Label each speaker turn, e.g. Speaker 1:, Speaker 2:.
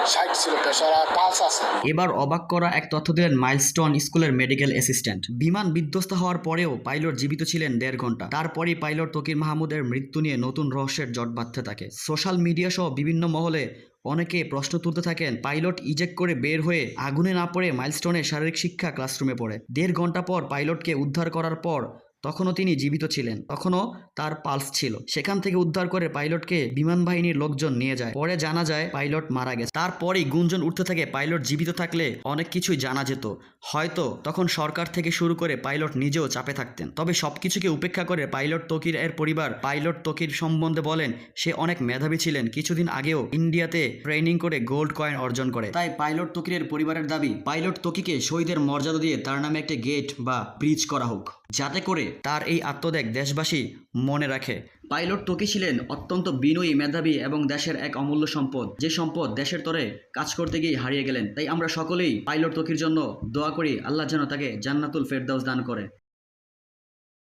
Speaker 1: 60 ছিল পেশারা পালস আছে।
Speaker 2: এবার অবাক করা এক তথ্য দিলেন মাইলস্টোন স্কুলের মেডিকেল অ্যাসিস্ট্যান্ট। বিমান বিধ্বস্ত হওয়ার পরেও পাইলট জীবিত ছিলেন 1.5 ঘন্টা। তারপরই পাইলট তকির মাহমুদের মৃত্যু নিয়ে নতুন রহস্যের জট বাঁধতে থাকে। সোশ্যাল মিডিয়া সহ বিভিন্ন মহলে অনেকে প্রশ্ন তুলতে থাকেন, পাইলট ইজেক্ট করে বের হয়ে আগুনে না পড়ে মাইলস্টোনে শারীরিক শিক্ষা ক্লাসরুমে পড়ে। 1.5 ঘন্টা পর পাইলটকে উদ্ধার করার পর তখনও তিনি জীবিত ছিলেন, তখনও তার পালস ছিল। সেখান থেকে উদ্ধার করে পাইলটকে বিমান বাহিনীর লোকজন নিয়ে যায়। পরে জানা যায় পাইলট মারা গেছে। তারপরেই গুঞ্জন উঠতে থাকে পাইলট জীবিত থাকলে অনেক কিছুই জানা যেত। হয়তো তখন সরকার থেকে শুরু করে পাইলট নিজেও চাপে থাকতেন। তবে সবকিছুকে উপেক্ষা করে পাইলট তকির এর পরিবার পাইলট তকির সম্বন্ধে বলেন, সে অনেক মেধাবী ছিলেন, কিছুদিন আগেও ইন্ডিয়াতে ট্রেনিং করে গোল্ড কয়েন অর্জন করে। তাই পাইলট তকিরের পরিবারের দাবি, পাইলট তকিকে শহীদের মর্যাদা দিয়ে তার নামে একটা গেট বা ব্রিজ করা হোক, যাতে করে তার এই আত্মত্যাগ দেশবাসী মনে রাখে। পাইলট তকি ছিলেন অত্যন্ত বিনয়ী, মেধাবী এবং দেশের এক অমূল্য সম্পদ, যে সম্পদ দেশের তরে কাজ করতে গিয়ে হারিয়ে গেলেন। তাই আমরা সকলেই পাইলট তকির জন্য দোয়া করি, আল্লাহ যেন তাকে জান্নাতুল ফেরদাউস দান করে।